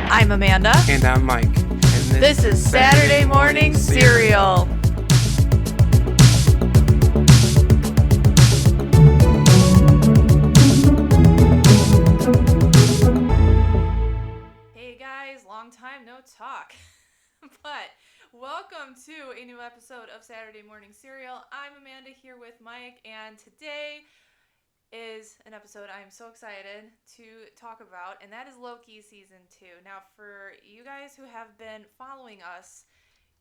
I'm Amanda. And I'm Mike. And this is Saturday Morning Cereal. Hey guys, long time no talk. But welcome to a new episode of Saturday Morning Cereal. I'm Amanda here with Mike, and today is an episode I'm so excited to talk about, and that is Loki Season 2. Now, for you guys who have been following us,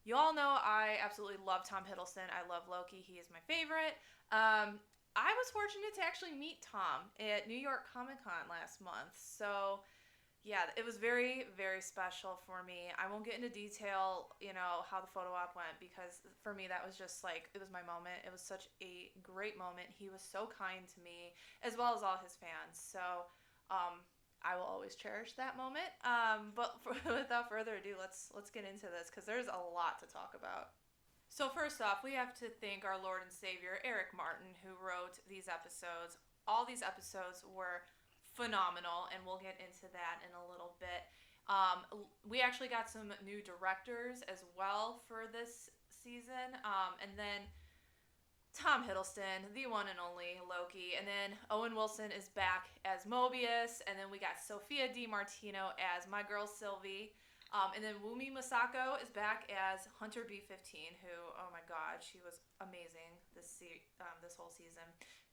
you all know I absolutely love Tom Hiddleston. I love Loki. He is my favorite. I was fortunate to actually meet Tom at New York Comic Con last month, so yeah, it was very, very special for me. I won't get into detail, how the photo op went, because for me that was just like, it was my moment. It was such a great moment. He was so kind to me, as well as all his fans. So I will always cherish that moment. But without further ado, let's get into this, because there's a lot to talk about. So first off, we have to thank our Lord and Savior, Eric Martin, who wrote these episodes. All these episodes were phenomenal, and we'll get into that in a little bit. We actually got some new directors as well for this season, and then Tom Hiddleston, the one and only Loki, and then Owen Wilson is back as Mobius, and then we got Sophia DiMartino as my girl Sylvie, and then Wumi Masako is back as Hunter B-15, who, oh my god, she was amazing this whole season.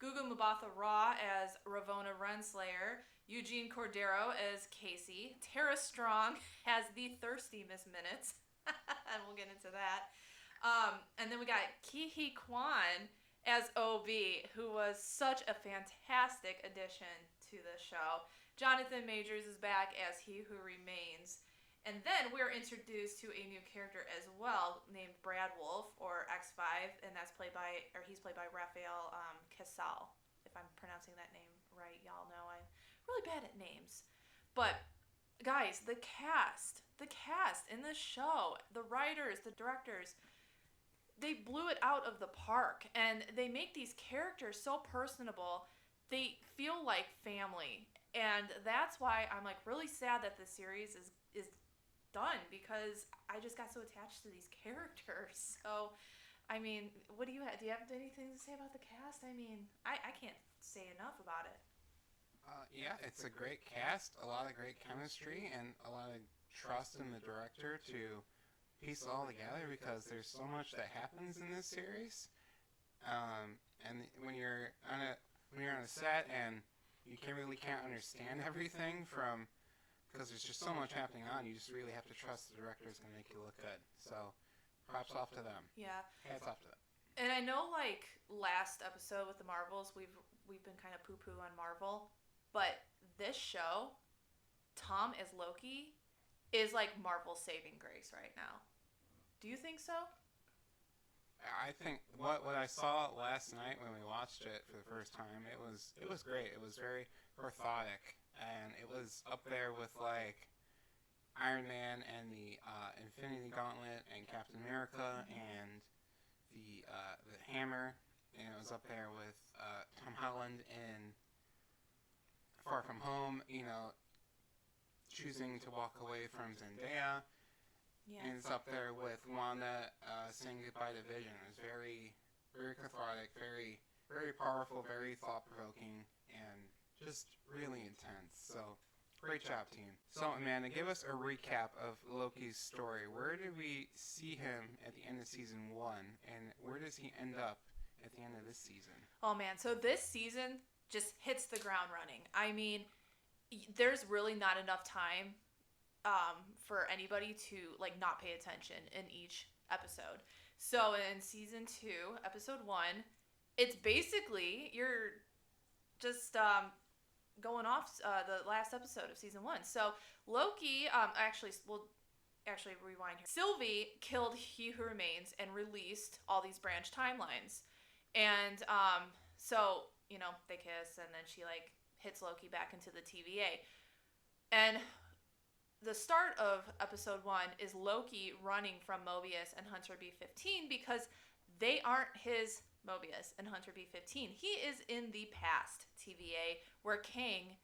Gugu Mbatha-Raw as Ravonna Renslayer, Eugene Cordero as Casey, Tara Strong as the thirsty Miss Minutes, and we'll get into that. And then we got Ki-hee Kwan as OB, who was such a fantastic addition to the show. Jonathan Majors is back as He Who Remains. And then we're introduced to a new character as well, named Brad Wolf, or X5, and he's played by Raphael Casal, if I'm pronouncing that name right. Y'all know I'm really bad at names. But guys, the cast in this show, the writers, the directors, they blew it out of the park, and they make these characters so personable. They feel like family, and that's why I'm like really sad that the series is done, because I just got so attached to these characters. So, I mean, what do you have? Do you have anything to say about the cast? I mean, I can't say enough about it. Yeah, it's a great cast, a lot of great chemistry, and a lot of trust in the director to piece it all together, because there's so much that happens in this series. And when you're on a set and you can't understand everything because there's just so much happening on, you just really have to trust the director is going to make you look good. So, props off to them. Yeah. Hats off to them. And I know, like, last episode with the Marvels, we've been kind of poo-poo on Marvel, but this show, Tom as Loki, is like Marvel's saving grace right now. Do you think so? I think what I saw last night when we watched it for the first time, it was great. It was very orthotic, and it was up there with like Iron Man and the Infinity Gauntlet and Captain America and the Hammer, and it was up there with Tom Holland in Far From Home, choosing to walk away from Zendaya. Yeah. And it's up there with Wanda saying goodbye to Vision. It was very, very cathartic, very, very powerful, very thought-provoking, and just really intense. So, great job, team. So, Amanda, give us a recap of Loki's story. Where did we see him at the end of Season 1, and where does he end up at the end of this season? Oh, man. So, this season just hits the ground running. I mean, there's really not enough time for anybody to like not pay attention in each episode. So in Season 2, Episode 1, it's basically you're just going off the last episode of Season 1. So Loki, we'll rewind here. Sylvie killed He Who Remains and released all these branch timelines. And so, they kiss, and then she like hits Loki back into the TVA. And the start of Episode 1 is Loki running from Mobius and Hunter B-15, because they aren't his Mobius and Hunter B-15. He is in the past TVA, where Kang,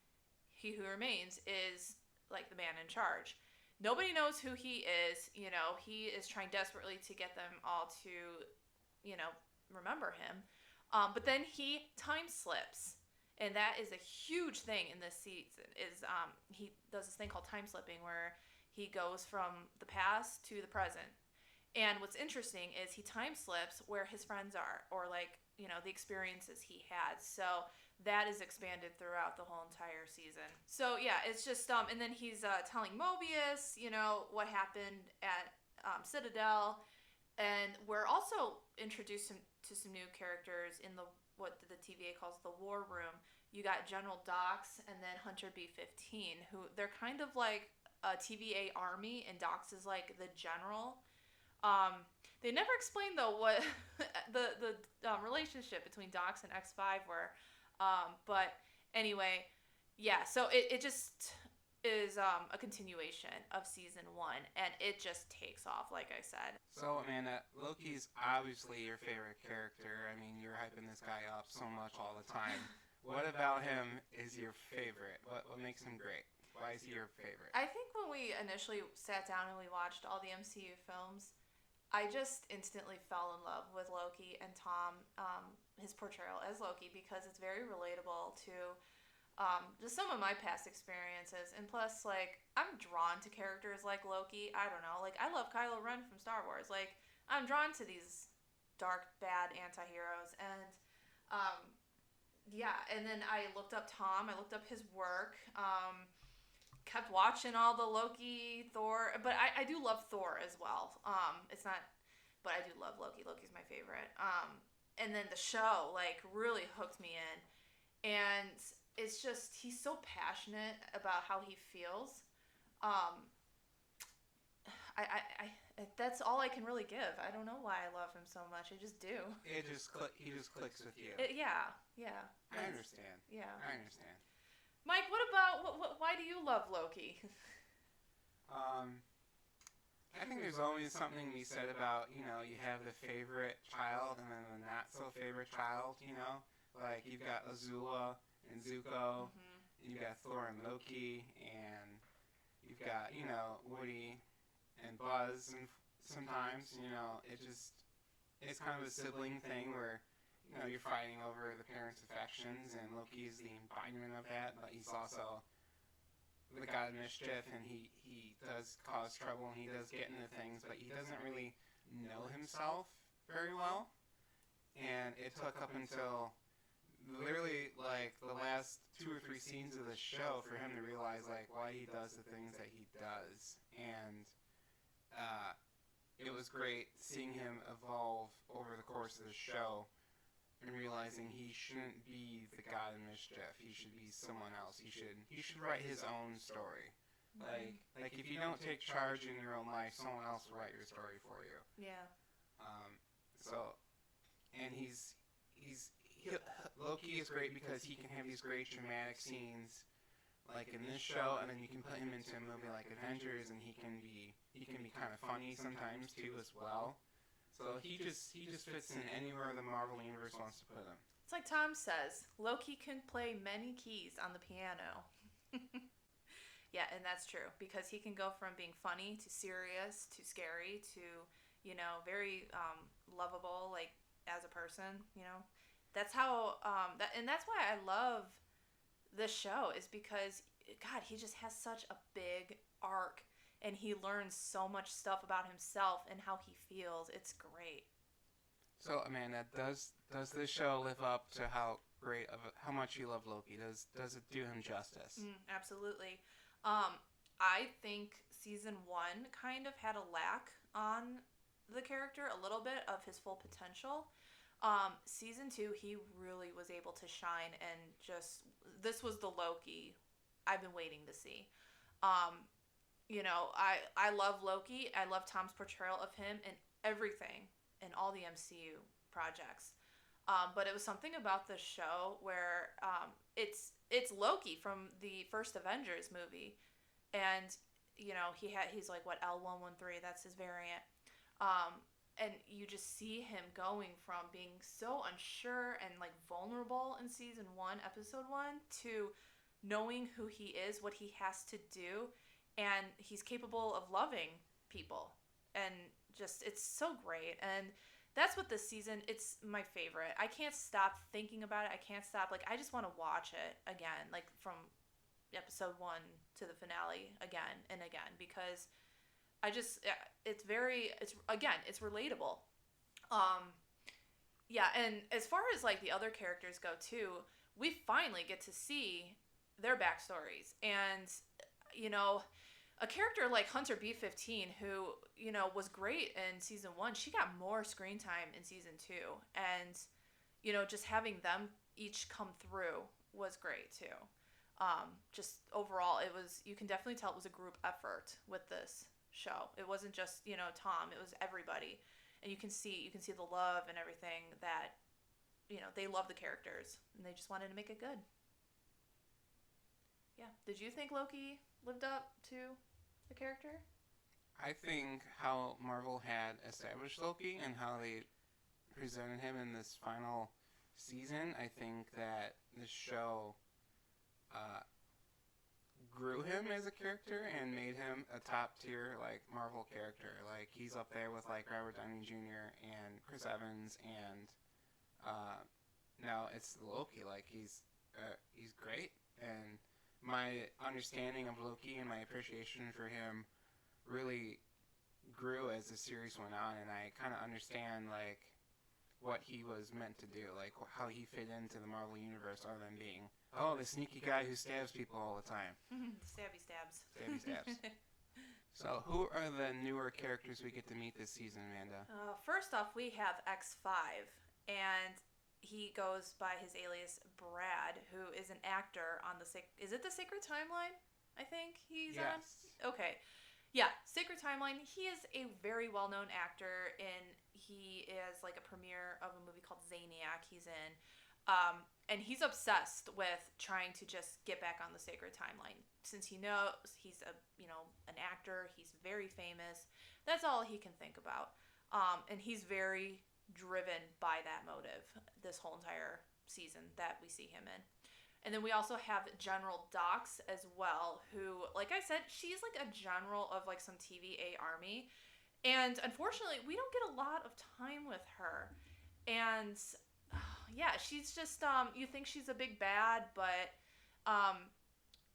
He Who Remains, is like the man in charge. nobody knows who he is. You know, he is trying desperately to get them all to, you know, remember him. But then he time slips. And that is a huge thing in this season. Is he does this thing called time slipping, where he goes from the past to the present. And what's interesting is he time slips where his friends are, or like, you know, the experiences he had. So that is expanded throughout the whole entire season. So yeah, it's just and then he's telling Mobius, you know, what happened at Citadel, and we're also introduced to some new characters in the what the TVA calls the War Room. You got General Dox and then Hunter B-15, who they're kind of like a TVA army, and Dox is like the general. They never explained though what the relationship between Dox and X5 were. But anyway, yeah. So it just is a continuation of season 1, and it just takes off, like I said. So, Amanda, Loki's obviously your favorite character. I mean, you're hyping this guy up so much all the time. What about him is your favorite? What makes him great? Why is he your favorite? I think when we initially sat down and we watched all the MCU films, I just instantly fell in love with Loki and Tom, his portrayal as Loki, because it's very relatable to just some of my past experiences. And plus, like, I'm drawn to characters like Loki. I don't know. Like, I love Kylo Ren from Star Wars. Like, I'm drawn to these dark, bad anti-heroes. And, yeah. And then I looked up Tom. I looked up his work. Kept watching all the Loki, Thor, but I do love Thor as well. It's not, but I do love Loki. Loki's my favorite. And then the show like really hooked me in, and it's just he's so passionate about how he feels. I that's all I can really give. I don't know why I love him so much. I just do. He just clicks with you. Yeah. I understand. Yeah. I understand. Mike, what about why do you love Loki? I think there's always something to be said about, you know, you have the favorite child and then the not so favorite child, you know? Like, you've got Azula and Zuko, and you've got Thor and Loki, and you've got, you know, Woody and Buzz, and sometimes, you know, it's kind of a sibling thing where, you know, you're fighting over the parents' affections, and Loki is the embodiment of that, but he's also the god of mischief, and he does cause trouble, and he does get into things, but he doesn't really know himself very well. And it took up until literally, like, the last 2 or 3 scenes of the show for him to realize, like, why he does the things that he does. And it was great seeing him evolve over the course of the show, and realizing he shouldn't be the god of mischief. He should be someone else. He should write his own story. Like if you don't take charge in your own life, someone else will write your story for you. Yeah. And Loki is great because he can have these great dramatic scenes, like in this show, and then you can put him into a movie like Avengers, and he can be kind of funny sometimes too as well. So he just fits in anywhere the Marvel Universe wants to put him. It's like Tom says, Loki can play many keys on the piano. Yeah, and that's true, because he can go from being funny to serious to scary to, you know, very lovable, like, as a person, you know. That's how, and that's why I love this show, is because, God, he just has such a big arc. And he learns so much stuff about himself and how he feels. It's great. So, Amanda, does this show live up to how much you love Loki? Does it do him justice? Absolutely. I think season 1 kind of had a lack on the character, a little bit of his full potential. Season 2, he really was able to shine, and just this was the Loki I've been waiting to see. You know, I love Loki. I love Tom's portrayal of him in everything in all the MCU projects. But it was something about the show where it's Loki from the first Avengers movie, and you know he's like what L113, that's his variant, and you just see him going from being so unsure and like vulnerable in season 1, episode 1, to knowing who he is, what he has to do. and he's capable of loving people, and just it's so great. And that's what this season, it's my favorite. I can't stop thinking about it. I can't stop, like, I just want to watch it again, like from episode 1 to the finale again and again, because I just it's very, it's again, it's relatable. um yeah, and as far as like the other characters go too, we finally get to see their backstories. And you know, a character like Hunter B15, who, was great in season 1, she got more screen time in season 2. And just having them each come through was great too. Just overall, it was, you can definitely tell it was a group effort with this show. It wasn't just, Tom, it was everybody. And you can see the love and everything that, they love the characters and they just wanted to make it good. Yeah. Did you think Loki lived up to the character? I think how Marvel had established Loki and how they presented him in this final season, I think that the show uh, grew him as a character and made him a top tier like Marvel character. Like he's up there with like Robert Downey Jr. and Chris Evans, and now it's Loki. Like he's great, and my understanding of Loki and my appreciation for him really grew as the series went on, and I kind of understand like what he was meant to do, like how he fit into the Marvel universe, other than being the sneaky guy who stabs people all the time. Stabby stabs. Stabby stabs. So, who are the newer characters we get to meet this season, Amanda? First off, we have X5, and he goes by his alias Brad, who is an actor on is it the Sacred Timeline? I think he's on? Okay. Yeah, Sacred Timeline. He is a very well-known actor, and he is like a premiere of a movie called Zaniac he's in. And he's obsessed with trying to just get back on the Sacred Timeline. Since he knows he's an actor, he's very famous. That's all he can think about. And he's very driven by that motive this whole entire season that we see him in. And then we also have General Dox as well, who, like I said, she's like a general of like some TVA army. And unfortunately, we don't get a lot of time with her. And yeah, she's just, you think she's a big bad, but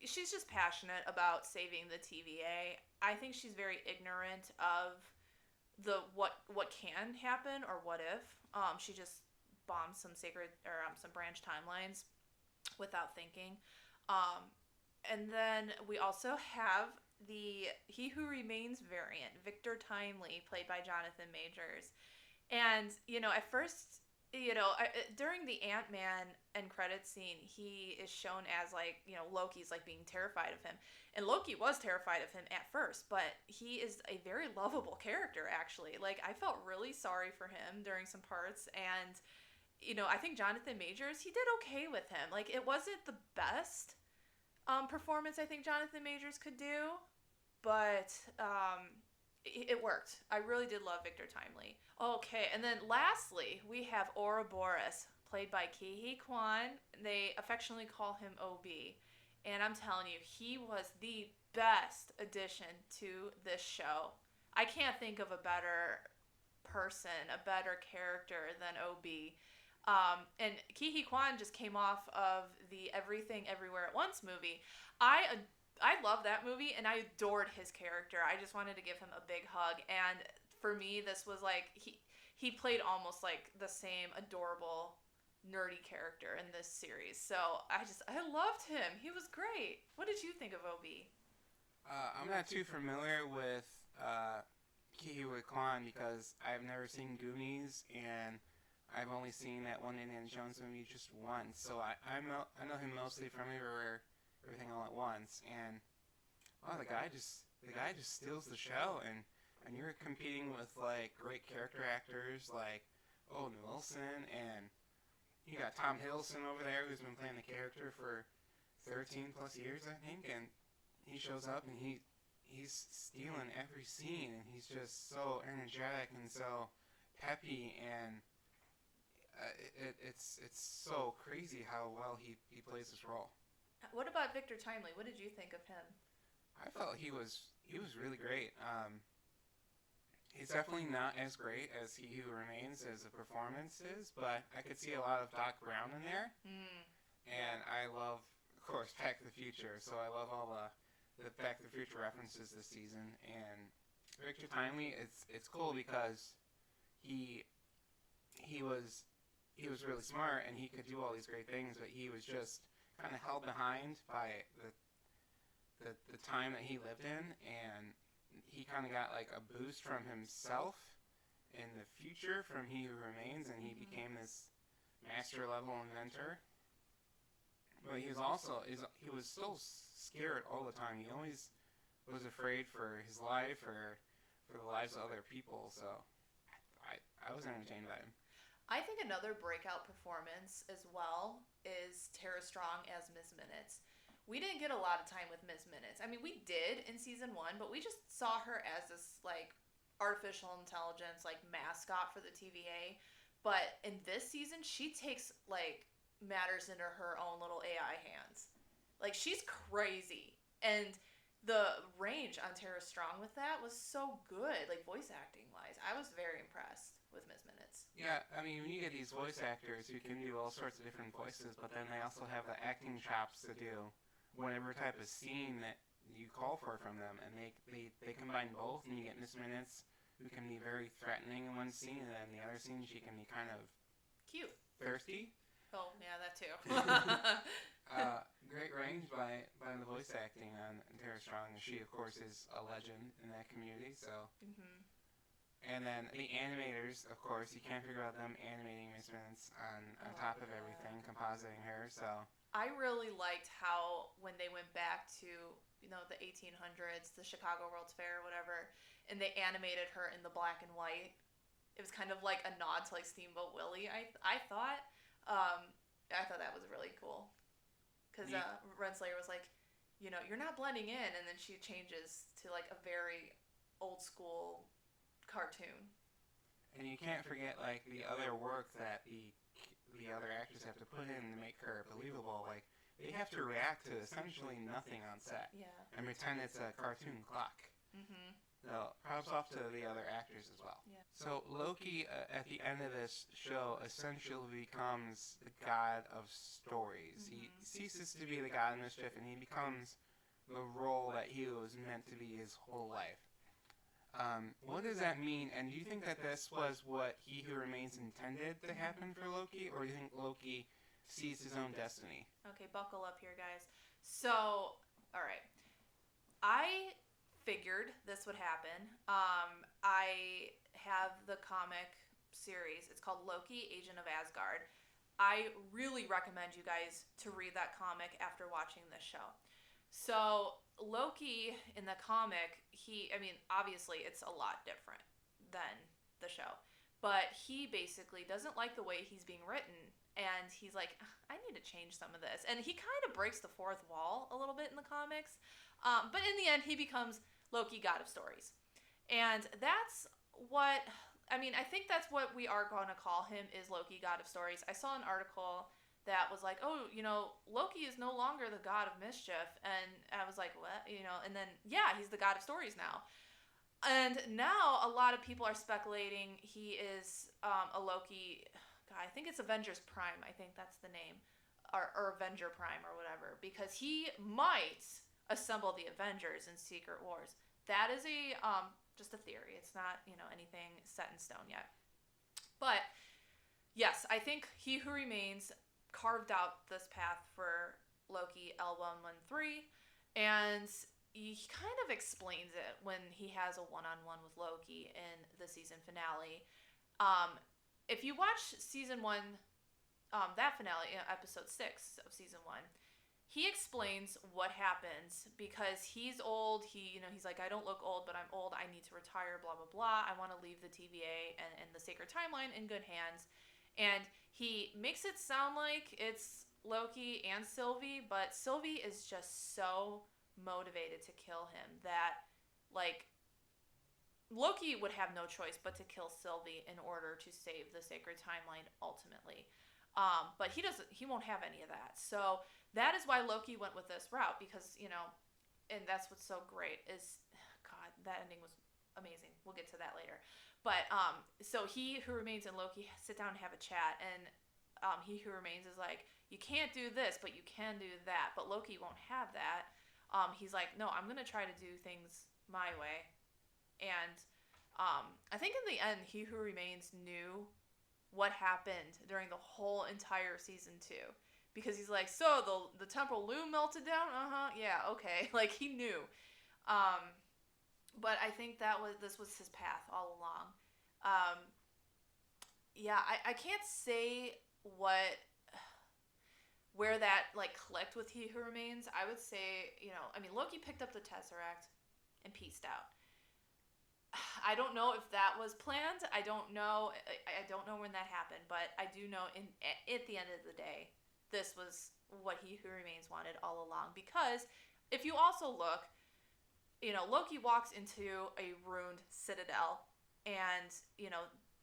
she's just passionate about saving the TVA. I think she's very ignorant of what can happen or what if. She just bombs some sacred or some branch timelines without thinking. And then we also have the He Who Remains variant, Victor Timely, played by Jonathan Majors. And, at first, during the Ant-Man end credits scene, he is shown as, like, Loki's, like, being terrified of him. And Loki was terrified of him at first, but he is a very lovable character, actually. Like, I felt really sorry for him during some parts, and, I think Jonathan Majors, he did okay with him. Like, it wasn't the best performance I think Jonathan Majors could do, but it worked. I really did love Victor Timely. Okay, and then lastly, we have Ouroboros, played by Ke Kwan. They affectionately call him OB. And I'm telling you, he was the best addition to this show. I can't think of a better person, a better character than OB. And Ke Kwan just came off of the Everything Everywhere at Once movie. I love that movie, and I adored his character. I just wanted to give him a big hug. And for me, this was like, he played almost like the same adorable, nerdy character in this series. So I loved him. He was great. What did you think of OB? I'm not too familiar with Ke Kwan because I've never seen Goonies, and I've only seen that one Indiana Jones movie just once. So I know him mostly from Everything All at Once, and the guy just steals the show, and you're competing with like great character actors like Owen Wilson, and you got Tom Hiddleston over there who's been playing the character for 13 plus years, I think, and he shows up and he's stealing every scene, and he's just so energetic and so peppy, and it's so crazy how well he plays this role. What about Victor Timely? What did you think of him? I felt he was really great. He's definitely not as great as He Who Remains as a performance is, but I could see a lot of Doc Brown in there. And I love, of course, Back to the Future. So I love all the Back to the Future references this season. And Victor Timely, it's cool because he was really smart and he could do all these great things, but he was just kind of held behind by the time that he lived in, and he kind of got like a boost from himself in the future from He Who Remains, and he became this master level inventor. But he was so scared all the time. He always was afraid for his life or for the lives of other people. So I was entertained by him. I think another breakout performance as well is Tara Strong as Ms. Minutes. We didn't get a lot of time with Ms. Minutes. I mean, we did in season 1, but we just saw her as this, like, artificial intelligence, like, mascot for the TVA. But in this season, she takes, like, matters into her own little AI hands. Like, she's crazy. And the range on Tara Strong with that was so good, like, voice acting-wise. I was very impressed with Ms. Minutes. Yeah, I mean, when you get these voice actors who can do all sorts of different voices, but then they also have the acting chops to do whatever type of scene that you call for from them, and they combine both, and you get Miss Minutes, who can be very threatening in one scene, and then the other scene she can be kind of cute, thirsty. Oh yeah, that too. Great range by the voice acting on Tara Strong. She of course is a legend in that community. So. And then the animators, of course, you can't figure out them animating Miss Minutes on top of everything, compositing her. So. I really liked how when they went back to, you know, the 1800s, the Chicago World's Fair or whatever, and they animated her in the black and white. It was kind of like a nod to like Steamboat Willie. I thought that was really cool, because Renslayer was like, you know, you're not blending in, and then she changes to like a very old school cartoon. And you can't forget like the other work that the other actors have to put in to make her believable. Like, they have to react to essentially nothing on set. Yeah. And pretend it's a cartoon clock. So, props off to the other actors as well. Yeah. So, Loki, at the end of this show, essentially becomes the god of stories. He ceases to be the god of mischief, and he becomes the role that he was meant to be his whole life. What does that mean? And do you think that this was what He Who Remains intended to happen for Loki, or do you think Loki sees his own destiny? Okay, buckle up here, guys. So, all right. I figured this would happen. I have the comic series. It's called Loki, Agent of Asgard. I really recommend you guys to read that comic after watching this show. So, Loki in the comic, obviously it's a lot different than the show, but he basically doesn't like the way he's being written, and he's like, I need to change some of this, and he kind of breaks the fourth wall a little bit in the comics, but in the end, he becomes Loki, God of Stories, and that's what, I think that's what we are going to call him, is Loki, God of Stories. I saw an article that was like, oh, you know, Loki is no longer the god of mischief. And I was like, what? You know, and then, yeah, he's the god of stories now. And now a lot of people are speculating he is a Loki, God, I think it's Avengers Prime. I think that's the name. Or Avenger Prime or whatever. Because he might assemble the Avengers in Secret Wars. That is just a theory. It's not, you know, anything set in stone yet. But, yes, I think He Who Remains carved out this path for Loki L113, and he kind of explains it when he has a one-on-one with Loki in the season finale. If you watch season 1, that finale, episode 6 of season 1, he explains what happens because he's old. He's like, I don't look old, but I'm old. I need to retire, blah, blah, blah. I want to leave the TVA and the Sacred Timeline in good hands. And he makes it sound like it's Loki and Sylvie, but Sylvie is just so motivated to kill him that, like, Loki would have no choice but to kill Sylvie in order to save the Sacred Timeline ultimately. But he won't have any of that. So that is why Loki went with this route, because, you know, and that's what's so great is, God, that ending was amazing. We'll get to that later. But so he who remains and Loki sit down and have a chat, and he who remains is like, you can't do this, but you can do that. But Loki won't have that. He's like, no, I'm gonna try to do things my way, and I think in the end, he who remains knew what happened during the whole entire season 2. Because he's like, so the temporal loom melted down? Yeah, okay. Like, he knew. Um, but I think this was his path all along. Yeah, I can't say where that, like, clicked with He Who Remains. I would say, Loki picked up the Tesseract and peaced out. I don't know if that was planned. I don't know when that happened, but I do know at the end of the day, this was what He Who Remains wanted all along. Because if you also look, Loki walks into a ruined citadel, and,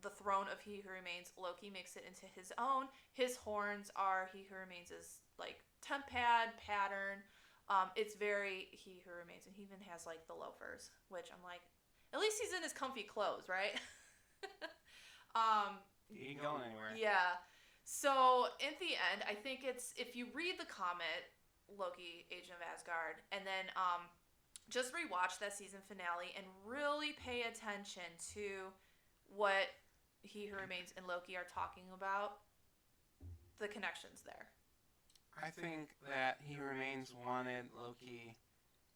the throne of He Who Remains, Loki makes it into his own. His horns are He Who Remains' like tempad pattern. It's very He Who Remains, and he even has like the loafers, which I'm like, at least he's in his comfy clothes, right? He ain't going anywhere. Yeah. So, in the end, I think it's, if you read the comic, Loki, Agent of Asgard, and then just rewatch that season finale and really pay attention to what He Who Remains and Loki are talking about, the connection's there. I think that He Who Remains wanted Loki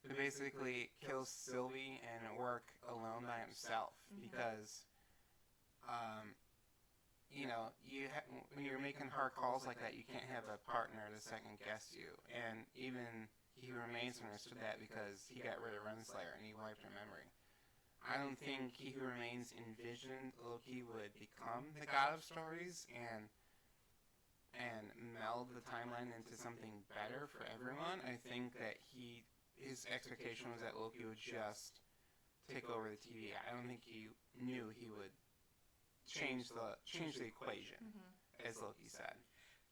to basically kill Sylvie and work alone by himself, because when you're making hard calls like that, you can't have a partner to second guess you. And even He Who Remains understood that, because he got rid of Renslayer and he wiped her memory. I don't think He Who Remains envisioned Loki would become the god of stories and meld the timeline into something better for everyone. I think that his expectation was that Loki would just take over the TV. I don't think he knew he would change the equation, as Loki said.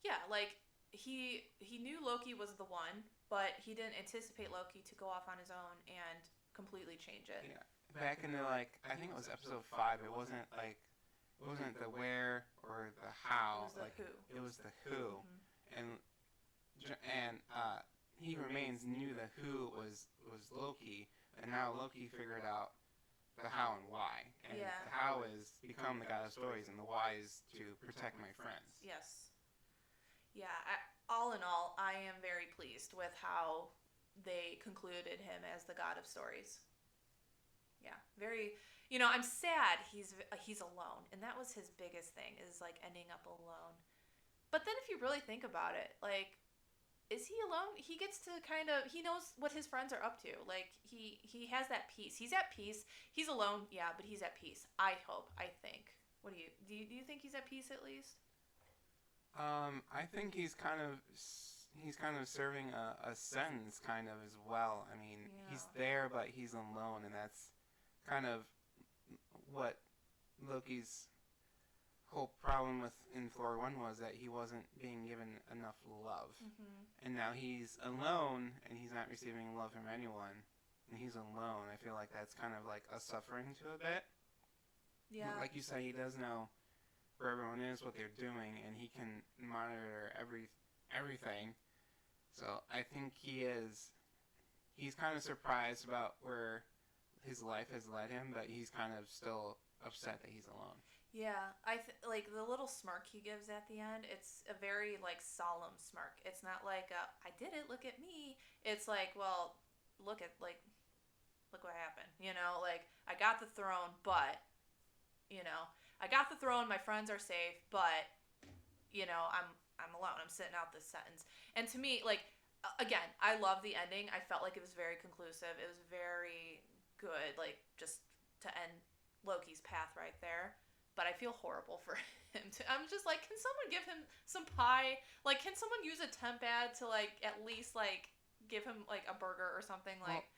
Yeah, like, he knew Loki was the one, but he didn't anticipate Loki to go off on his own and completely change it. Yeah. Back in I think it was episode 5, it wasn't the where or the how. It was the who. It was the who. And He Who Remains knew the who was Loki, and now Loki figured out the how and why. And the how is become the god of stories, and the why is to protect my friends. Yes. Yeah, all in all, I am very pleased with how they concluded him as the god of stories. Yeah, very, I'm sad he's alone, and that was his biggest thing, is like ending up alone. But then if you really think about it, like, is he alone? He gets to he knows what his friends are up to. Like, he has that peace. He's at peace. He's alone, yeah, but he's at peace. I think. What do you think he's at peace at least? I think he's kind of serving a sentence kind of as well. I mean, he's there, but he's alone, and that's kind of what Loki's whole problem in Floor 1 was, that he wasn't being given enough love. And now he's alone, and he's not receiving love from anyone, and he's alone. I feel like that's kind of like a suffering to a bit. Yeah. But like you said, he does know where everyone is, what they're doing, and he can monitor everything. So I think he's kind of surprised about where his life has led him, but he's kind of still upset that he's alone. Yeah, like the little smirk he gives at the end, it's a very like solemn smirk. It's not like I did it, look at me. It's like, well, look what happened. Like, I got the throne, but I got the throne, my friends are safe, but I'm alone. I'm sitting out this sentence. And to me, like, again, I love the ending. I felt like it was very conclusive. It was very good, like, just to end Loki's path right there. But I feel horrible for him. I'm just like, can someone give him some pie? Like, can someone use a temp ad to, like, at least, like, give him, like, a burger or something? Like,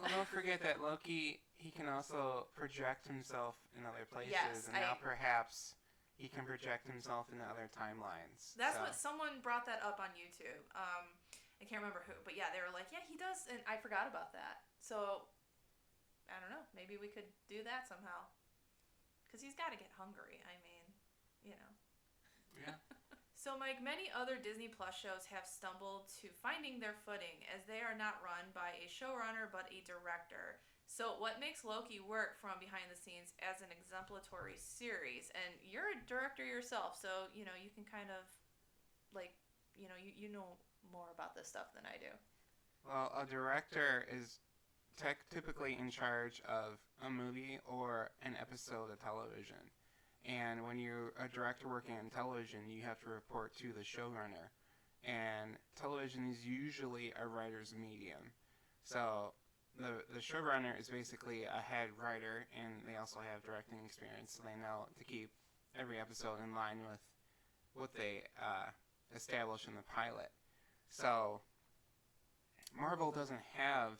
well, don't forget that Loki, he can also project himself in other places. And now perhaps he can project himself into other timelines. That's what someone brought that up on YouTube. I can't remember who, but yeah, they were like, yeah, he does, and I forgot about that. So I don't know. Maybe we could do that somehow. Because he's got to get hungry. I mean, you know. Yeah. So, Mike, many other Disney Plus shows have stumbled to finding their footing as they are not run by a showrunner but a director. So, what makes Loki work from behind the scenes as an exemplary series? And you're a director yourself, so, you know, you can kind of, like, you know more about this stuff than I do. Well, a director is typically in charge of a movie or an episode of television. And when you're a director working on television, you have to report to the showrunner. And television is usually a writer's medium. So the showrunner is basically a head writer, and they also have directing experience, so they know to keep every episode in line with what they establish in the pilot. So Marvel doesn't have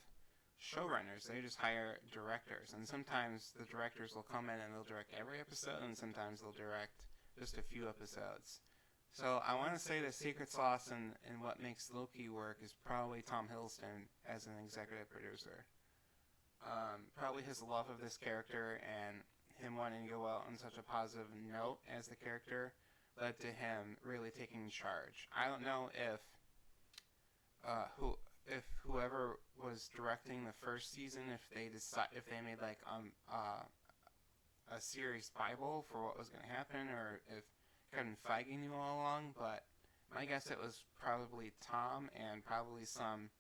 showrunners. They just hire directors, and sometimes the directors will come in and they'll direct every episode, and sometimes they'll direct just a few episodes. So I want to say the secret sauce and what makes Loki work is probably Tom Hiddleston as an executive producer. Probably his love of this character and him wanting to go out on such a positive note as the character led to him really taking charge. I don't know if whoever was directing the first season, if they made like a series Bible for what was going to happen, or if Kevin Feige knew all along. But my guess it was probably Tom and probably some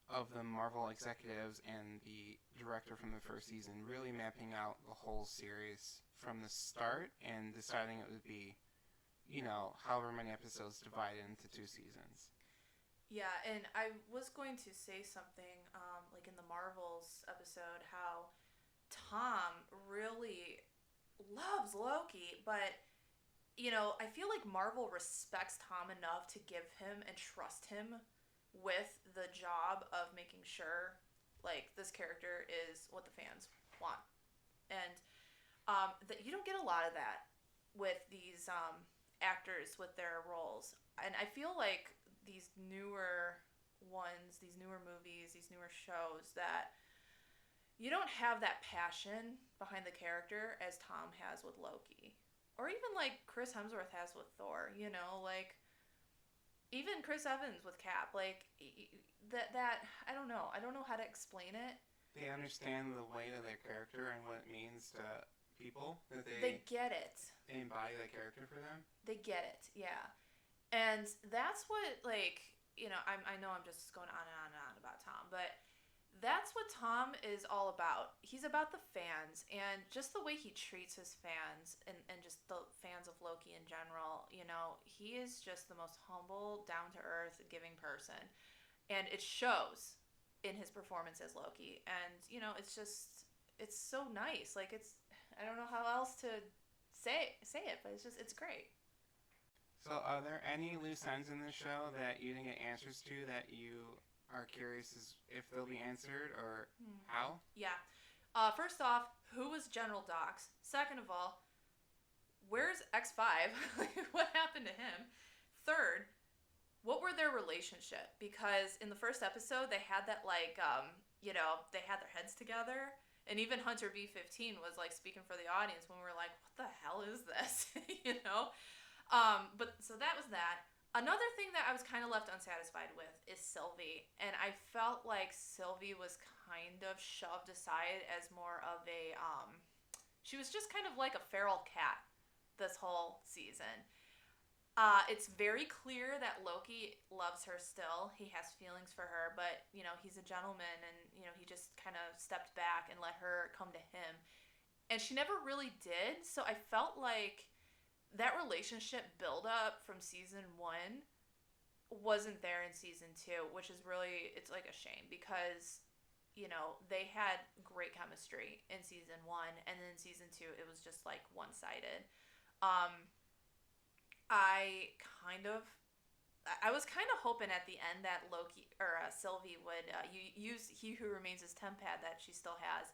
of the Marvel executives and the director from the first season really mapping out the whole series from the start and deciding it would be, however many episodes divided into 2 seasons. Yeah, and I was going to say something, like in the Marvels episode, how Tom really loves Loki, but, I feel like Marvel respects Tom enough to give him and trust him with the job of making sure, like, this character is what the fans want. And that you don't get a lot of that with these actors with their roles. And I feel like these newer ones, these newer movies, these newer shows, that you don't have that passion behind the character as Tom has with Loki. Or even like Chris Hemsworth has with Thor, like even Chris Evans with Cap, like that I don't know how to explain it. They understand the weight of their character and what it means to people, that they get it. They embody that character for them. They get it, yeah. And that's what, like, I know I'm just going on and on and on about Tom, but that's what Tom is all about. He's about the fans, and just the way he treats his fans and just the fans of Loki in general, he is just the most humble, down-to-earth, giving person. And it shows in his performance as Loki. And, it's so nice. Like, I don't know how else to say it, but it's great. So, are there any loose ends in this show that you didn't get answers to that you are curious as if they'll be answered, or how? Yeah. First off, who was General Dox? Second of all, where's X5? What happened to him? Third, what were their relationship? Because in the first episode, they had that, like, they had their heads together. And even Hunter B-15 was, like, speaking for the audience when we were like, what the hell is this? But so that was that. Another thing that I was kind of left unsatisfied with is Sylvie. And I felt like Sylvie was kind of shoved aside as more of a, she was just kind of like a feral cat this whole season. It's very clear that Loki loves her still. He has feelings for her, but, he's a gentleman, and, he just kind of stepped back and let her come to him. And she never really did, so I felt like that relationship build-up from season 1 wasn't there in season 2, which is really, it's like a shame, because, they had great chemistry in season 1, and then in season 2, it was just, like, one-sided. I was kind of hoping at the end that Loki, or Sylvie would use He Who Remains' temp pad that she still has,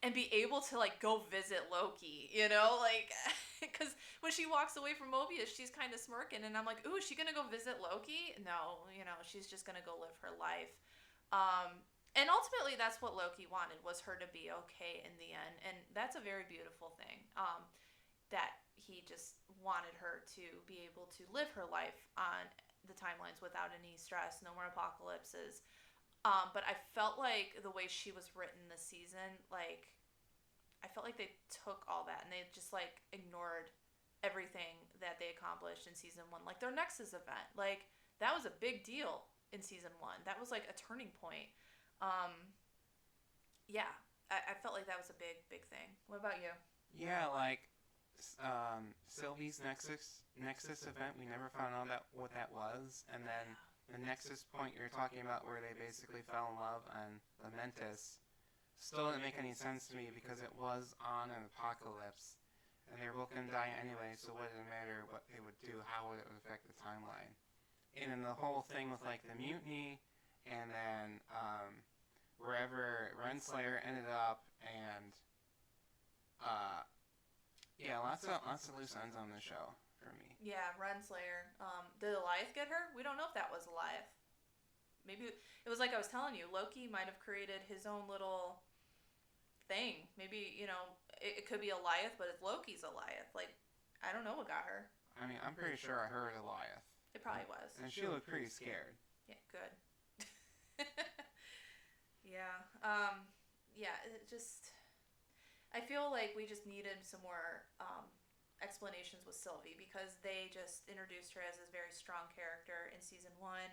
and be able to, like, go visit Loki, you know? Like, because when she walks away from Mobius, she's kind of smirking, and I'm like, ooh, is she gonna go visit Loki? No, you know, she's just gonna go live her life. And ultimately, that's what Loki wanted, was her to be okay in the end, and that's a very beautiful thing, that he just wanted her to be able to live her life on the timelines without any stress, no more apocalypses. But I felt like the way she was written this season, like, I felt like they took all that and they just, like, ignored everything that they accomplished in season one. Like, their Nexus event, like, that was a big deal in season one. That was, like, a turning point. Um, yeah, I felt like that was a big, big thing. What about you? Yeah, like Sylvie's Nexus event, we never found out what that was, and then the Nexus point you're talking about, where they basically fell in love on the Mentis, still didn't make any sense to me because it was on an apocalypse, and they were both gonna die anyway. So what did it matter what they would do? How would it affect the timeline? And then the whole thing with like the mutiny, and then wherever Renslayer ended up, and yeah, lots of loose ends on the show for me. Yeah, Renslayer. Did Eliath get her? We don't know if that was Eliath. Maybe it was like I was telling you, Loki might have created his own little thing. Maybe, you know, it could be Eliath, but it's Loki's Eliath. Like, I don't know what got her. I mean, I'm pretty sure I heard Eliath. It probably was. And she looked pretty scared. Yeah, good. Yeah. Yeah, it just... I feel like we just needed some more explanations with Sylvie, because they just introduced her as this very strong character in season one.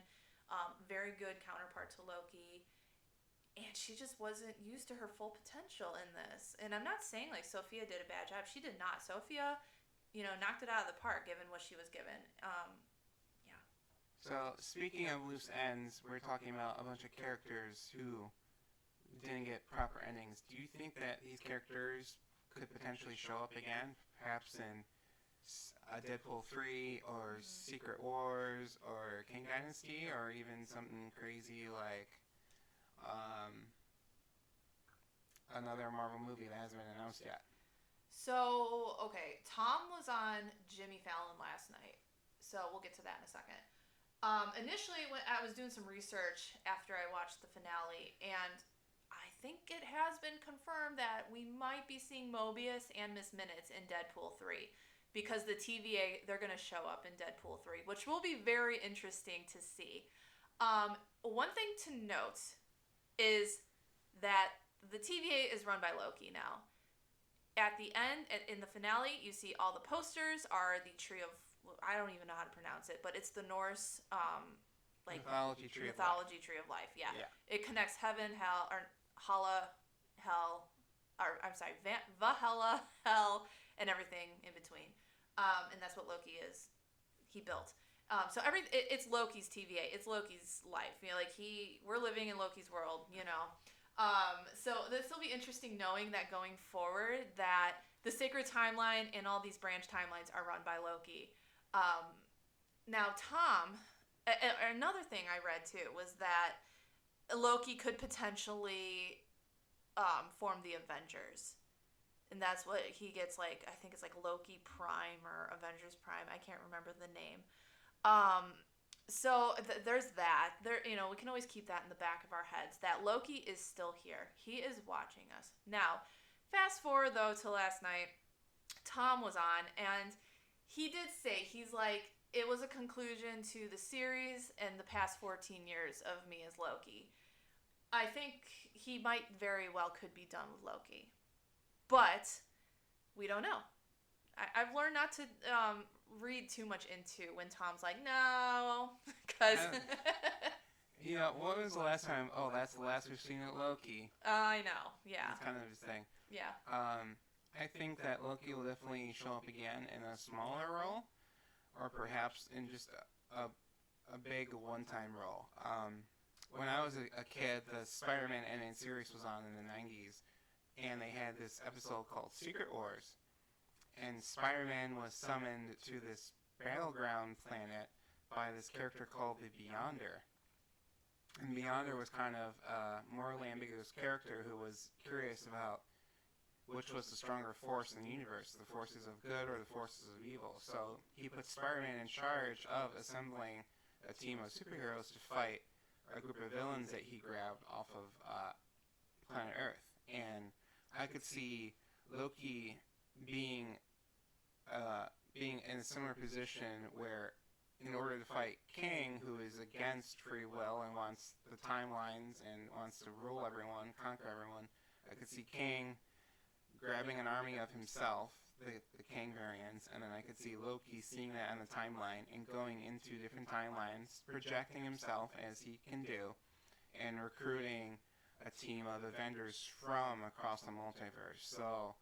Very good counterpart to Loki. And she just wasn't used to her full potential in this. And I'm not saying, like, Sophia did a bad job. She did not. Sophia, you know, knocked it out of the park given what she was given. Yeah. So, speaking of loose ends, we're talking about a bunch of characters who didn't get proper endings. Do you think that these characters could potentially show up again, perhaps in Deadpool 3 or Secret Wars or King Dynasty, or even something crazy like another Marvel movie that hasn't been announced yet? So, okay, Tom was on Jimmy Fallon last night, so we'll get to that in a second. Initially, when I was doing some research after I watched the finale, and I think it has been confirmed that we might be seeing Mobius and Miss Minutes in Deadpool 3, because the TVA, they're going to show up in Deadpool 3, which will be very interesting to see. One thing to note is that the TVA is run by Loki now. At the end, in the finale, you see all the posters are the tree of... I don't even know how to pronounce it, but it's the Norse... like mythology tree of life. Yeah. It connects heaven, hell, or Hala, hell, or I'm sorry, Valhalla, hell, and everything in between. And that's what Loki is. He built. So it's Loki's TVA. It's Loki's life. You know, like we're living in Loki's world. You know. So this will be interesting knowing that going forward that the sacred timeline and all these branch timelines are run by Loki. Now Tom. Another thing I read too was that Loki could potentially form the Avengers, and that's what he gets. Like, I think it's like Loki Prime or Avengers Prime. I can't remember the name. So there's that. There, you know, we can always keep that in the back of our heads that Loki is still here. He is watching us. Now, fast forward though to last night. Tom was on, and he did say, he's like, it was a conclusion to the series and the past 14 years of me as Loki. I think he might very well could be done with Loki. But we don't know. I've learned not to read too much into when Tom's like, no, because... You know, what was the last time? Oh, that's the last we've seen of Loki. I know, yeah. It's kind of his thing. Yeah. I think that Loki will definitely show up again in a smaller role, or perhaps in just a big one-time role. When I was a kid, the Spider-Man animated series was on in the 90s, and they had this episode called Secret Wars. And Spider-Man was summoned to this battleground planet by this character called the Beyonder. And Beyonder was kind of a morally ambiguous character who was curious about which was the stronger force in the universe, the forces of good or the forces of evil. So he put Spider-Man in charge of assembling a team of superheroes to fight a group of villains that he grabbed off of planet Earth. And I could see Loki being in a similar position where, in order to fight King, who is against free will and wants the timelines and wants to rule everyone, conquer everyone, I could see King grabbing an army of himself, the King variants, and then I could see Loki seeing that on the timeline and going into different timelines, projecting himself as he can do, and recruiting a team of Avengers from across the multiverse. So,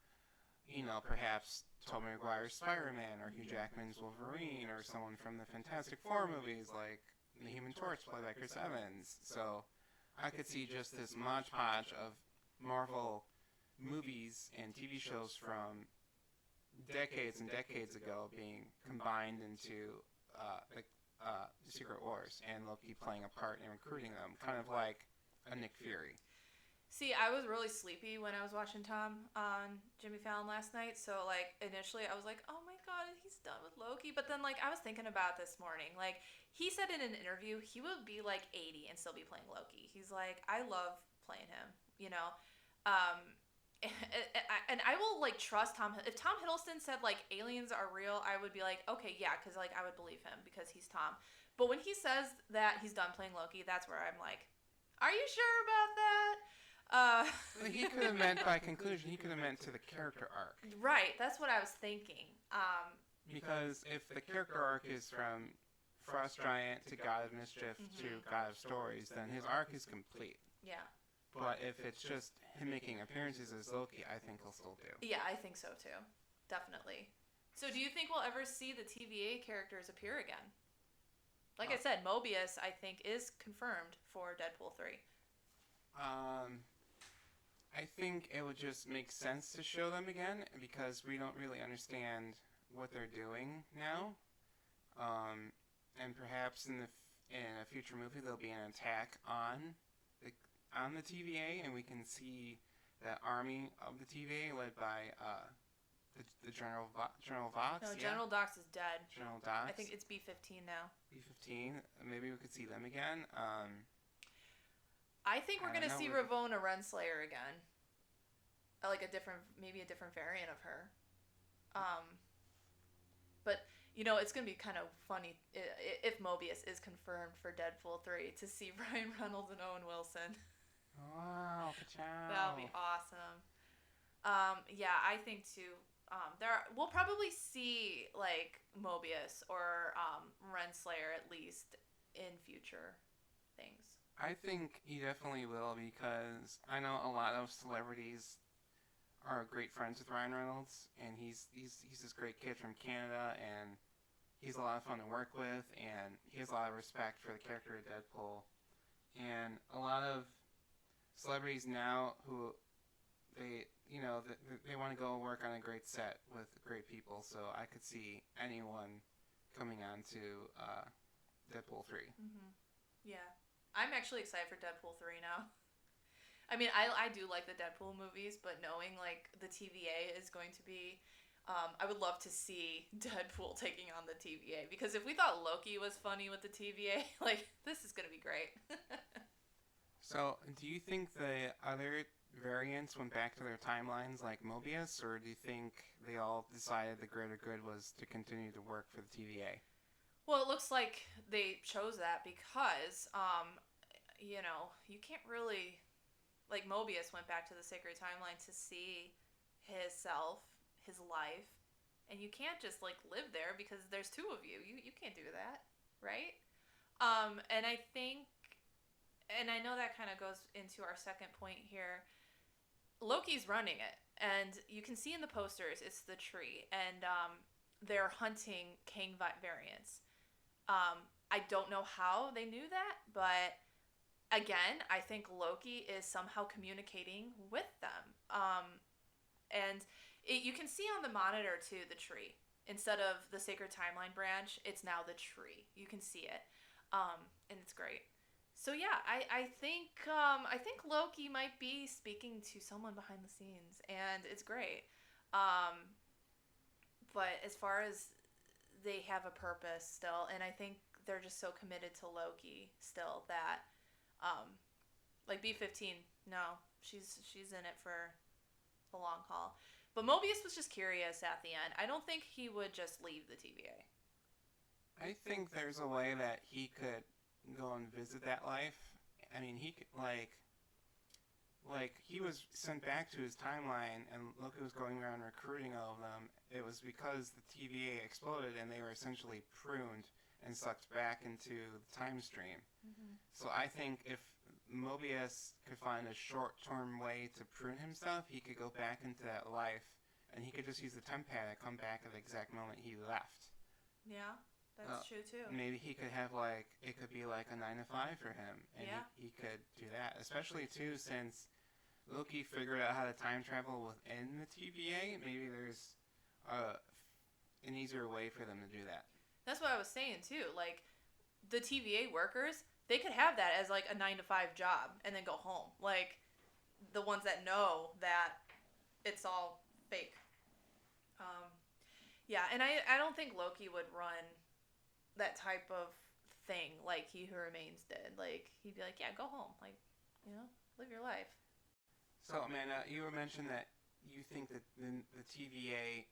perhaps Tobey Maguire's Spider-Man, or Hugh Jackman's Wolverine, or someone from the Fantastic Four movies like the Human Torch played by Chris Evans. So I could see just this modge-podge of Marvel movies and TV shows from decades and decades ago being combined into the Secret Wars, and Loki playing a part in recruiting them, kind of like a Nick Fury. See, I was really sleepy when I was watching Tom on Jimmy Fallon last night, so, initially I was like, oh my god, he's done with Loki, but then, I was thinking about this morning, he said in an interview he would be, 80 and still be playing Loki. He's like, I love playing him, and I will, trust Tom. If Tom Hiddleston said, aliens are real, I would be like, okay, yeah, because, I would believe him because he's Tom. But when he says that he's done playing Loki, that's where I'm like, are you sure about that? He could have meant, by conclusion, he could have meant to the character arc. Right, that's what I was thinking. Because if the character arc is from Frost Giant to God of Mischief to God of Stories, then his arc is complete. Yeah. But if it's just him making appearances as Loki, I think he'll still do. Yeah, I think so too. Definitely. So do you think we'll ever see the TVA characters appear again? Like I said, Mobius, I think, is confirmed for Deadpool 3. I think it would just make sense to show them again because we don't really understand what they're doing now. And perhaps in a future movie there'll be an attack on the TVA, and we can see that army of the TVA led by the General Vox. No, General Dox is dead. General Dox. I think it's B-15 now. B-15. Maybe we could see them again. I think we're going to see Ravonna Renslayer again. Maybe a different variant of her. But, it's going to be kind of funny if Mobius is confirmed for Deadpool 3 to see Ryan Reynolds and Owen Wilson. Wow, that'll be awesome. Yeah, I think too. We'll probably see Mobius or Renslayer at least in future things. I think he definitely will because I know a lot of celebrities are great friends with Ryan Reynolds, and he's this great kid from Canada, and he's a lot of fun to work with, and he has a lot of respect for the character of Deadpool, and a lot of celebrities now who they want to go work on a great set with great people, so I could see anyone coming on to Deadpool 3. Mm-hmm. Yeah. I'm actually excited for Deadpool 3 now. I mean, I do like the Deadpool movies, but knowing, the TVA is going to be... I would love to see Deadpool taking on the TVA, because if we thought Loki was funny with the TVA, this is going to be great. So, do you think the other variants went back to their timelines like Mobius, or do you think they all decided the greater good was to continue to work for the TVA? Well, it looks like they chose that because, you can't really... Mobius went back to the sacred timeline to see his self, his life, and you can't just, live there because there's two of you. You can't do that, right? And I think... And I know that kind of goes into our second point here. Loki's running it, and you can see in the posters, it's the tree, and they're hunting Kang variants. I don't know how they knew that, but again, I think Loki is somehow communicating with them. And you can see on the monitor, too, the tree. Instead of the Sacred Timeline branch, it's now the tree. You can see it. And it's great. So yeah, I think Loki might be speaking to someone behind the scenes, and it's great. Um, but as far as they have a purpose still, and I think they're just so committed to Loki still that, um, like B-15, no, she's in it for the long haul. But Mobius was just curious at the end. I don't think he would just leave the TVA. I think there's a way that he could go and visit that life. I mean, he could, like he was sent back to his timeline, and Loki was going around recruiting all of them. It was because the TVA exploded, and they were essentially pruned and sucked back into the time stream. Mm-hmm. So I think if Mobius could find a short-term way to prune himself, he could go back into that life, and he could just use the temp pad and come back at the exact moment he left. Yeah, that's true too. Maybe he could have it could be like a 9 to 5 for him, and yeah. he could do that. Especially too, since Loki figured out how to time travel within the TVA. Maybe there's an easier way for them to do that. That's what I was saying too. Like the TVA workers, they could have that as like a 9 to 5 job and then go home. Like the ones that know that it's all fake. Yeah, and I don't think Loki would run that type of thing like He Who Remains did. Like he'd be like, yeah, go home. Like, live your life. So, Amanda, you mentioned that you think that the TVA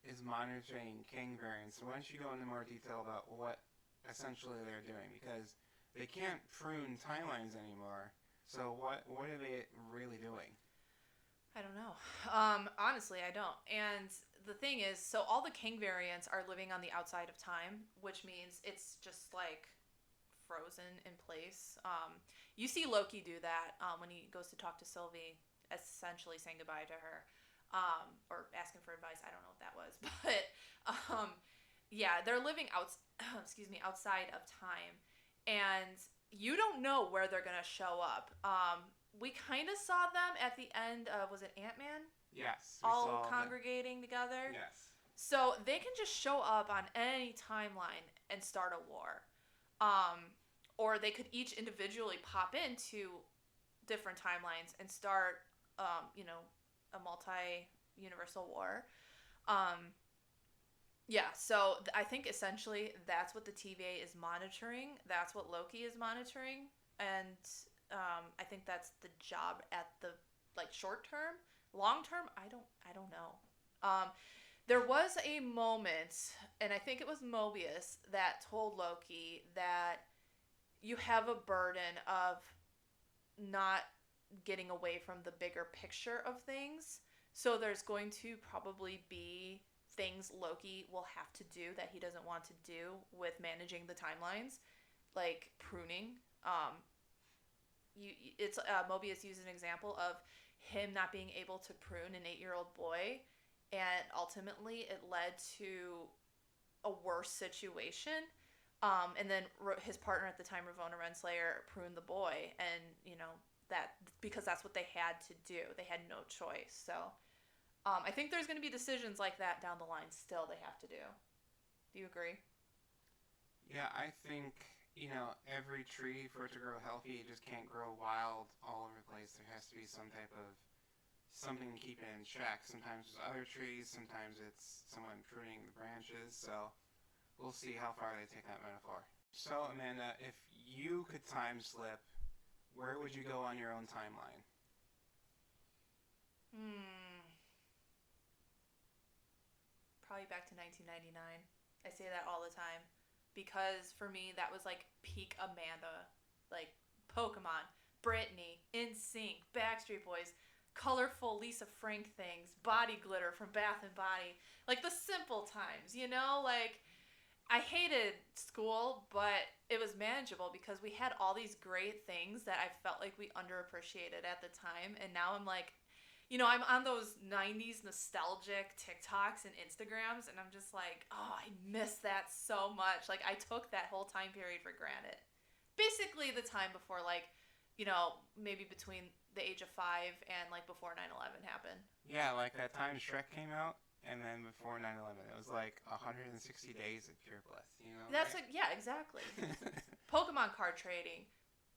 is monitoring King variants. So why don't you go into more detail about what essentially they're doing? Because they can't prune timelines anymore. So what are they really doing? I don't know. Honestly, I don't. And the thing is, so all the King variants are living on the outside of time, which means it's just like frozen in place. You see Loki do that when he goes to talk to Sylvie, essentially saying goodbye to her, or asking for advice. I don't know what that was, but yeah, they're living outside of time, and you don't know where they're gonna show up. We kind of saw them at the end of, was it Ant-Man? Yes. All congregating together. Yes. So they can just show up on any timeline and start a war. Or they could each individually pop into different timelines and start, a multi-universal war. Yeah, so I think essentially that's what the TVA is monitoring. That's what Loki is monitoring. And I think that's the job at the short term. Long term, I don't know. There was a moment, and I think it was Mobius that told Loki that you have a burden of not getting away from the bigger picture of things. So there's going to probably be things Loki will have to do that he doesn't want to do with managing the timelines, like pruning. Mobius used an example of him not being able to prune an 8-year-old boy, and ultimately it led to a worse situation. And then his partner at the time, Ravonna Renslayer, pruned the boy, and that because that's what they had to do. They had no choice. So I think there's going to be decisions like that down the line still they have to do. Do you agree? Yeah, I think every tree, for it to grow healthy, it just can't grow wild all over the place. There has to be some type of something to keep it in check. Sometimes it's other trees, sometimes it's someone pruning the branches. So we'll see how far they take that metaphor. So, Amanda, if you could time slip, where would you go on your own timeline? Probably back to 1999. I say that all the time. Because for me, that was like peak Amanda. Like Pokemon, Britney, NSYNC, Backstreet Boys, colorful Lisa Frank things, body glitter from Bath and Body. Like the simple times, Like I hated school, but it was manageable because we had all these great things that I felt like we underappreciated at the time. And now I'm like, I'm on those 90s nostalgic TikToks and Instagrams, and I'm just like, oh, I miss that so much. Like, I took that whole time period for granted. Basically, the time before, maybe between the age of 5 and, before 9/11 happened. Yeah, like that time Shrek came out, and then before 9/11. It was like 160 days of pure bliss, That's right? Yeah, exactly. Pokemon card trading.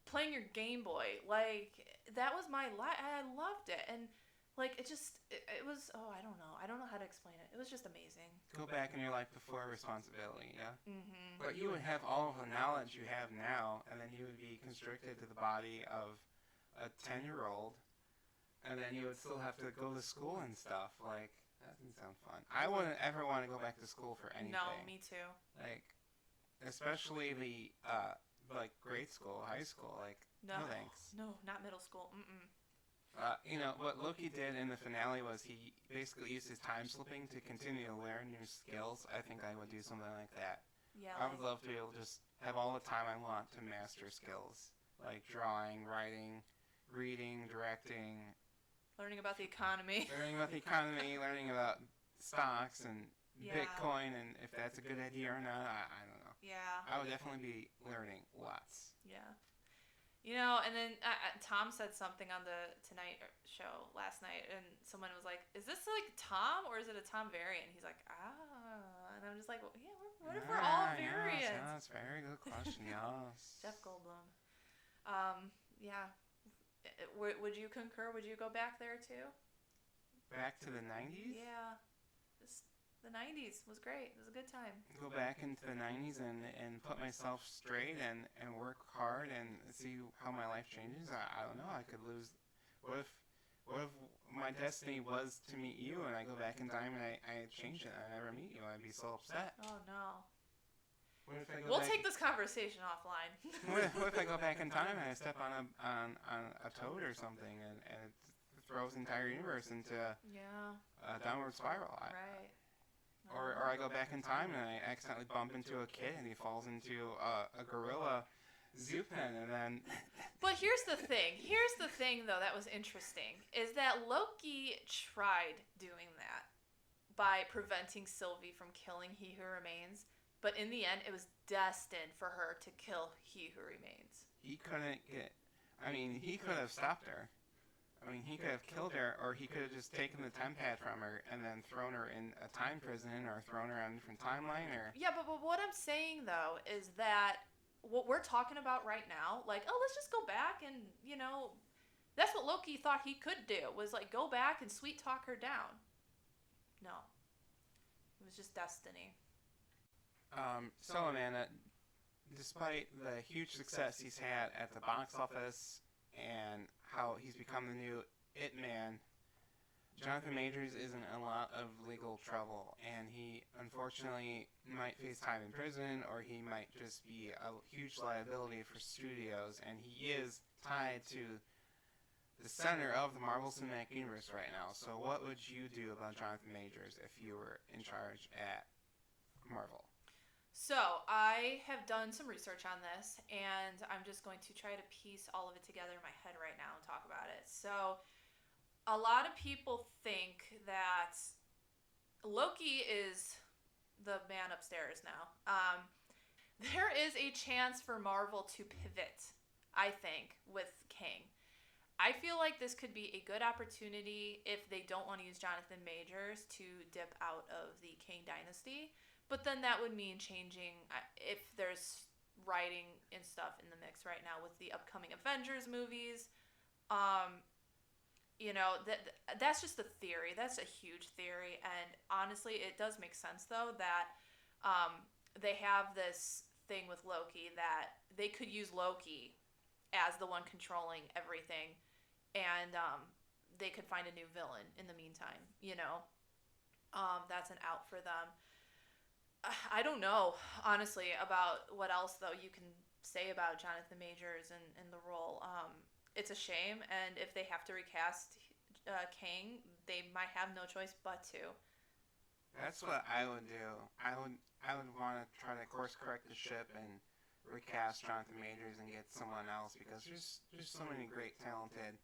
playing your Game Boy. Like, that was my life. I loved it. And, like, it was, I don't know. I don't know how to explain it. It was just amazing. Go back in your life before responsibility, yeah? Mm-hmm. But you would have all of the knowledge you have now, and then you would be constricted to the body of a 10-year-old, and then you would still have to go to school and stuff. Like, that doesn't sound fun. I wouldn't ever want to go back to school for anything. No, me too. Like, especially the, like, grade school, high school. Like, no thanks. No, not middle school. Mm-mm. What Loki did in the finale was he basically used his time slipping to continue to learn new skills. I think I would do something like that. Yeah. I would love to be able to just have all the time I want to master skills. Like drawing, writing, reading, directing. Learning about the economy. Learning about stocks and Bitcoin, and if that's a good idea or not, I don't know. Yeah. I would definitely be learning lots. Yeah. You know, and then Tom said something on the Tonight Show last night, and someone was like, "Is this like Tom, or is it a Tom variant?" And he's like, and I'm just like, well, yeah, what if we're all variants? Yes, that's a very good question, yes. Jeff Goldblum. Yeah. Would you concur? Would you go back there too? Back to the 90s? Yeah. The 90s was great. It was a good time. Go back into the 90s and put myself straight and work hard and see how my life changes. I don't know. I could lose. What if my destiny was to meet you and I go back in time and I change it and I never meet you? I'd be so upset. Oh, no. What if I we'll take this conversation offline. what if I go back in time and I step on a toad or something and it throws the entire universe into a downward spiral? Right. Or I go back in time and I accidentally bump into a kid and he falls into a gorilla zoo pen and then... But here's the thing, though, that was interesting, is that Loki tried doing that by preventing Sylvie from killing He Who Remains, but in the end, it was destined for her to kill He Who Remains. He couldn't get... I mean, he could have stopped her. I mean, he could have killed her, or he could have just taken the time pad from her and then thrown her in a time prison or thrown her on a different timeline, or... Yeah, but what I'm saying, though, is that what we're talking about right now, like, oh, let's just go back and, that's what Loki thought he could do, was, like, go back and sweet talk her down. No. It was just destiny. So, Amanda, despite the huge success he's had at the box office and how he's become the new It Man, Jonathan Majors is in a lot of legal trouble, and he unfortunately might face time in prison, or he might just be a huge liability for studios, and he is tied to the center of the Marvel Cinematic Universe right now. So what would you do about Jonathan Majors if you were in charge at Marvel? So, I have done some research on this, and I'm just going to try to piece all of it together in my head right now and talk about it. So, a lot of people think that Loki is the man upstairs now. There is a chance for Marvel to pivot, I think, with Kang. I feel like this could be a good opportunity if they don't want to use Jonathan Majors to dip out of the Kang dynasty. But then that would mean changing, if there's writing and stuff in the mix right now with the upcoming Avengers movies. That's just a theory. That's a huge theory. And honestly, it does make sense, though, that they have this thing with Loki that they could use Loki as the one controlling everything. And they could find a new villain in the meantime, That's an out for them. I don't know, honestly, about what else, though, you can say about Jonathan Majors and the role. It's a shame, and if they have to recast Kang, they might have no choice but to. That's what I would do. I would want to try to course correct the ship and recast Jonathan Majors and get someone else, because there's so many great, talented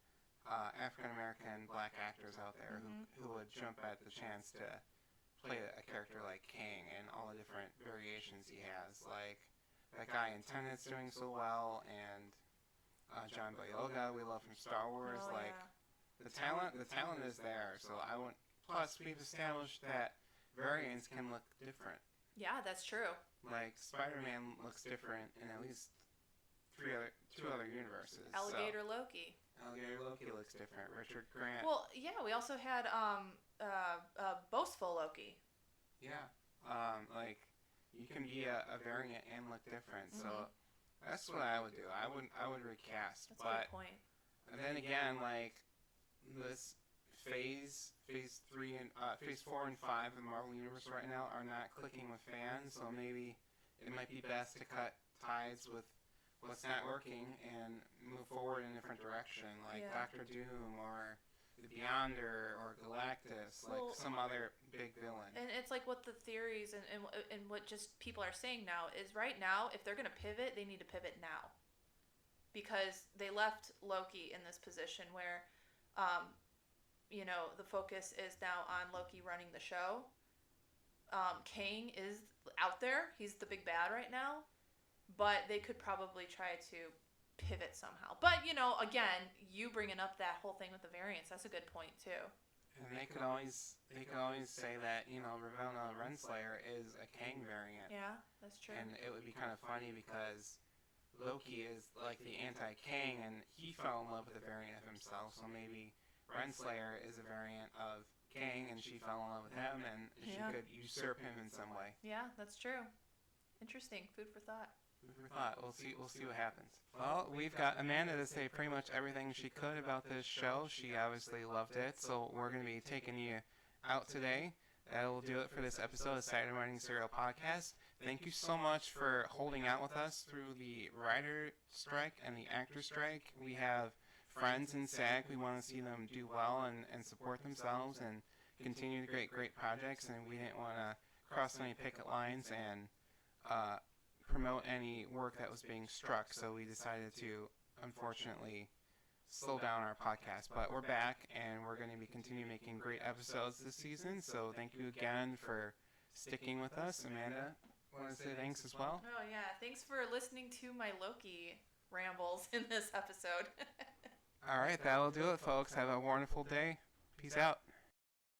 African American black actors out there who would jump at the chance to play a character like Kang and all the different variations he has. Like that guy in Tenet's doing so well, and John Boyega, we love from Star Wars. The talent is there. So I want. Plus, we've established that variants can look different. Yeah, that's true. Like Spider-Man looks different in at least two other universes. Alligator Loki. Alligator Loki looks different. Richard Grant. Well, yeah, we also had boastful Loki. Yeah. Like you can be a variant and look different. So that's what I would do. I would recast. That's a good point. And then again, like this phase 4 and 5 of the Marvel Universe right now are not clicking with fans. So maybe it might be best to cut ties with what's not working and move forward in a different direction, like Doctor Doom or the Beyonder or Galactus, like some other big villain. And it's like what the theories and what just people are saying now is right now, if they're going to pivot, they need to pivot now. Because they left Loki in this position where, the focus is now on Loki running the show. Kang is out there. He's the big bad right now. But they could probably try to pivot somehow. But, again, you bringing up that whole thing with the variants, that's a good point, too. And they could always say that, Ravonna Renslayer is a Kang variant. Yeah, that's true. And it would be kind of funny because Loki is like the anti-Kang, and he fell in love with a variant of himself, so maybe Renslayer is a variant of Kang, and she fell in love with him, and she could usurp him in some way. Yeah, that's true. Interesting. Food for thought. We'll see what happens. Well, we've got Amanda to say pretty much everything she could about this show. She obviously loved it, so we're going to be taking you out today. That will do it for this episode of Saturday Morning Serial Podcast. Thank you so much for holding out with us through the writer strike and the actor strike. We have friends in SAG. We want to see them do well and support themselves and continue to create great projects, and we didn't want to cross any picket lines and promote any work that was being struck, so we decided to, unfortunately, slow down our podcast. But we're back, and we're going to be continuing making great episodes this season, so thank you again for sticking with us. Amanda, want to say thanks as well? Oh, yeah. Thanks for listening to my Loki rambles in this episode. All right, that'll do it, folks. Have a wonderful day. Peace out.